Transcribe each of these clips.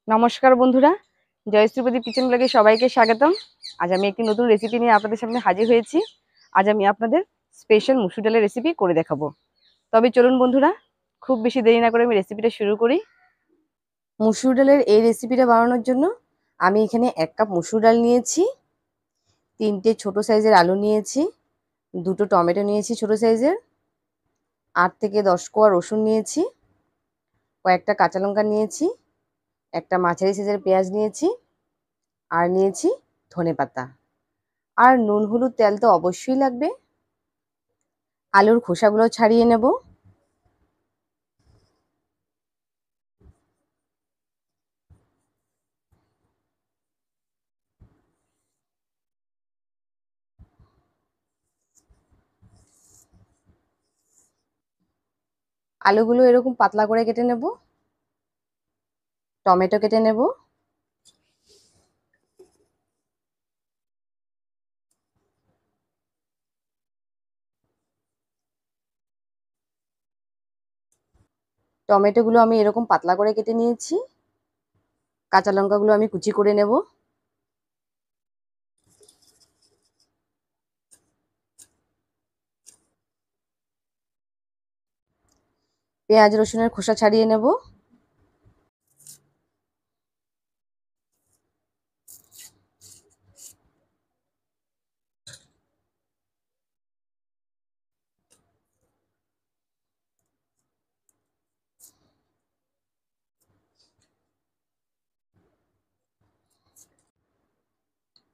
নমস্কার বন্ধুরা, জয়শ্রীপতি কিচেন ব্লগে সবাইকে স্বাগতম। আজ আমি একটি নতুন রেসিপি নিয়ে আপনাদের সামনে হাজির হয়েছি। আজ আমি আপনাদের স্পেশাল মুসুর ডালের রেসিপি করে দেখাবো। তবে চলুন বন্ধুরা, খুব বেশি দেরি না করে আমি রেসিপিটা শুরু করি। মুসুর ডালের এই রেসিপিটা বানানোর জন্য আমি এখানে 1 কাপ মুসুর ডাল নিয়েছি, 3টে ছোট সাইজের আলু নিয়েছি, 2টো টমেটো নিয়েছি ছোট সাইজের, 8 থেকে 10 কোয়া রসুন নিয়েছি, কয়েকটা কাঁচা লঙ্কা নিয়েছি, একটা মাঝারি সাইজের পেঁয়াজ নিয়েছি, আর নিয়েছি ধনেপাতা। আর নুন হলুদ তেল তো অবশ্যই লাগবে। আলুর খোসাগুলো ছাড়িয়ে নেব। আলুগুলো এরকম পাতলা করে কেটে নেব। টমেটো কেটে নেব। টমেটোগুলো আমি এরকম পাতলা করে কেটে নিয়েছি। কাঁচা লঙ্কাগুলো আমি কুচি করে নেব। পেঁয়াজ রসুনের খোসা ছাড়িয়ে নেব।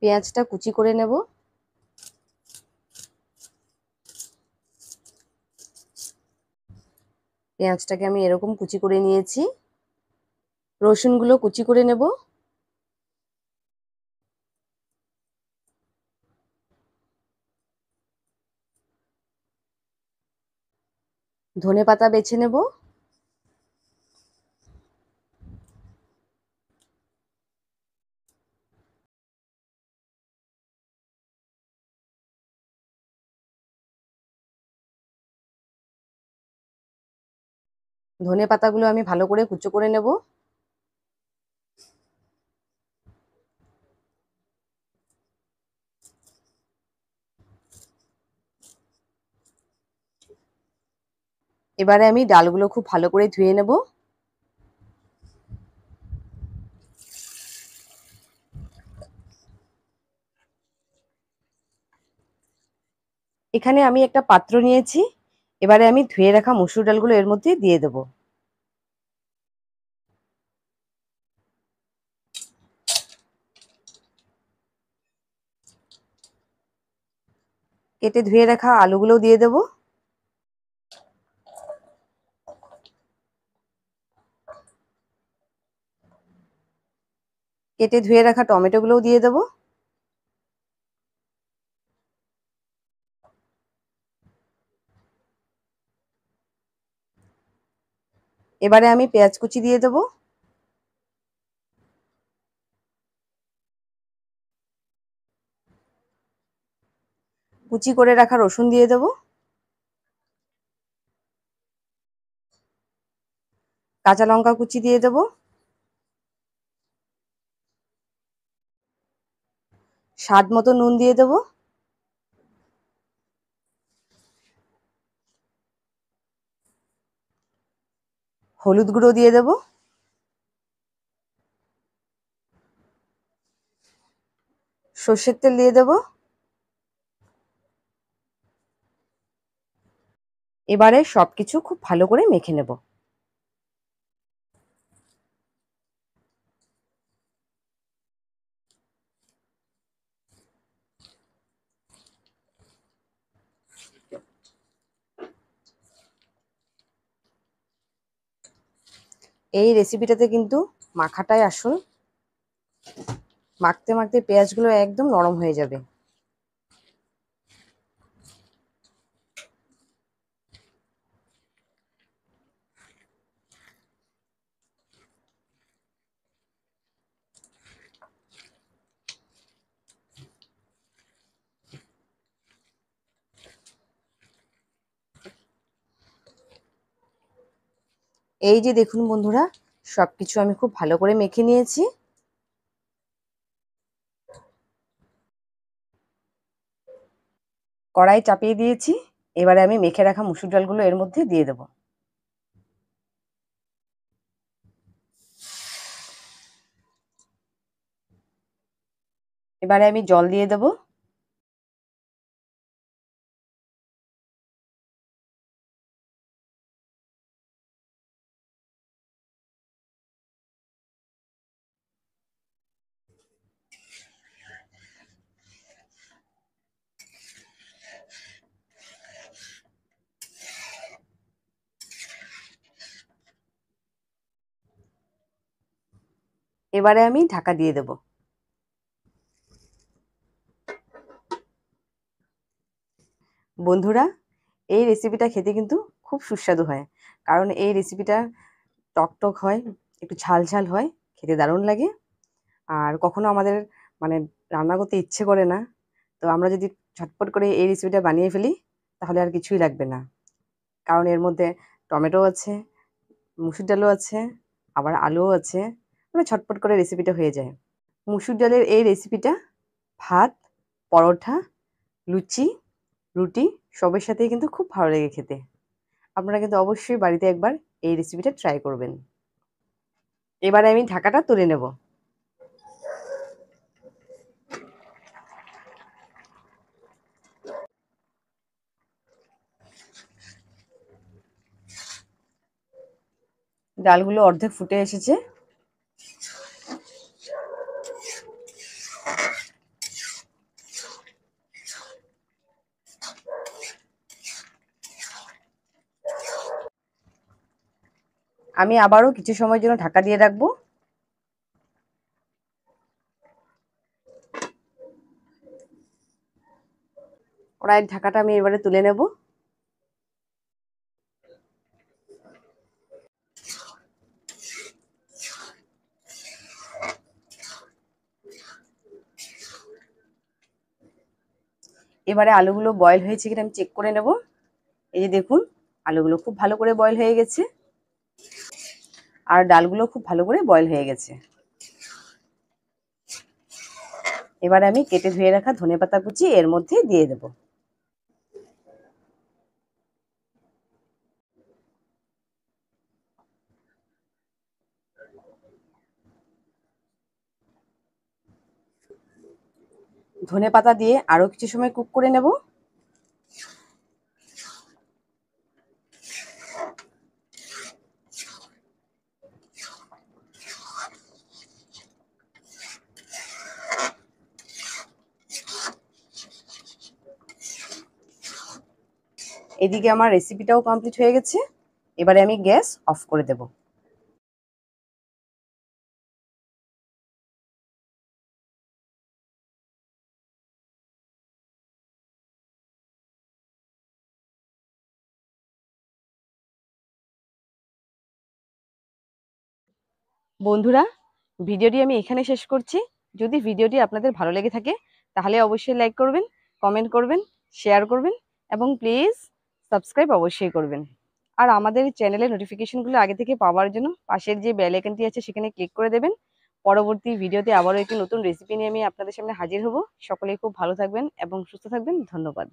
পেঁয়াজটা কুচি করে নেব। পেঁয়াজটাকে আমি এরকম কুচি করে নিয়েছি। রসুনগুলো কুচি করে নেব। ধনেপাতা বেছে নেব। ধনেপাতাগুলো আমি ভালো করে কুচো করে নেব। এবারে আমি ডালগুলো খুব ভালো করে ধুয়ে নেব। এখানে আমি একটা পাত্র নিয়েছি। এবারে আমি ধুয়ে রাখা মসুর ডালগুলো এর মধ্যে দিয়ে দেব। কেটে ধুয়ে রাখা আলুগুলোও দিয়ে দেব। কেটে ধুয়ে রাখা টমেটোগুলোও দিয়ে দেব। এবারে আমি পেঁয়াজ কুচি দিয়ে দেব। কুচি করে রাখা রসুন দিয়ে দেব। কাঁচা লঙ্কা কুচি দিয়ে দেব। স্বাদ মতো নুন দিয়ে দেব। হলুদ গুঁড়ো দিয়ে দেব। সর্ষের তেল দিয়ে দেব। এবারে সবকিছু খুব ভালো করে মেখে নেব। এই রেসিপিটাতে কিন্তু মাখাটাই আসল। মাখতে মাখতে পেঁয়াজগুলো একদম নরম হয়ে যাবে। এই যে দেখুন বন্ধুরা, সবকিছু আমি খুব ভালো করে মেখে নিয়েছি। কড়াই চাপিয়ে দিয়েছি। এবারে আমি মেখে রাখা মুসুর ডালগুলো এর মধ্যে দিয়ে দেব। এবারে আমি জল দিয়ে দেব। এবারে আমি ঢাকা দিয়ে দেব। বন্ধুরা, এই রেসিপিটা খেতে কিন্তু খুব সুস্বাদু হয়, কারণ এই রেসিপিটা টক হয়, একটু ঝাল ঝাল হয়, খেতে দারুণ লাগে। আর কখনো আমাদের মানে রান্না করতে ইচ্ছে করে না, তো আমরা যদি ঝটপট করে এই রেসিপিটা বানিয়ে ফেলি তাহলে আর কিছুই লাগবে না। কারণ এর মধ্যে টমেটো আছে, মুসুর ডালও আছে, আবার আলুও আছে, মানে ঝটপট করে রেসিপিটা হয়ে যায়। মুসুর ডালের এই রেসিপিটা ভাত, পরোটা, লুচি, রুটি সবের সাথেই কিন্তু খুব ভালো লাগে খেতে। আপনারা কিন্তু অবশ্যই বাড়িতে একবার এই রেসিপিটা ট্রাই করবেন। এবারে আমি ঢাকাটা তুলে নেব। ডালগুলো অর্ধেক ফুটে এসেছে। আমি আবারও কিছু সময়ের জন্য ঢাকা দিয়ে রাখবো। কড়াইয়ের ঢাকাটা আমি এবারে তুলে নেব। এবারে আলুগুলো বয়েল হয়েছে কিনা আমি চেক করে নেব। এই যে দেখুন, আলুগুলো খুব ভালো করে বয়েল হয়ে গেছে, আর ডালগুলো খুব ভালো করে বয়েল হয়ে গেছে। এবারে আমি কেটে ধুয়ে রাখা ধনেপাতা কুচি এর মধ্যে দিয়ে দেব। ধনেপাতা দিয়ে আরো কিছু সময় কুক করে নেব। এদিকে আমার রেসিপিটাও কমপ্লিট হয়ে গেছে। এবারে আমি গ্যাস অফ করে দেব। বন্ধুরা, ভিডিওটি আমি এখানে শেষ করছি। যদি ভিডিওটি আপনাদের ভালো লেগে থাকে তাহলে অবশ্যই লাইক করবেন, কমেন্ট করবেন, শেয়ার করবেন এবং প্লিজ সাবস্ক্রাইব অবশ্যই করবেন। আর আমাদের চ্যানেলের নোটিফিকেশনগুলো আগে থেকে পাওয়ার জন্য পাশের যে বেল আইকনটি আছে সেখানে ক্লিক করে দেবেন। পরবর্তী ভিডিওতে আবারও একটি নতুন রেসিপি নিয়ে আমি আপনাদের সামনে হাজির হব। সকলেই খুব ভালো থাকবেন এবং সুস্থ থাকবেন। ধন্যবাদ।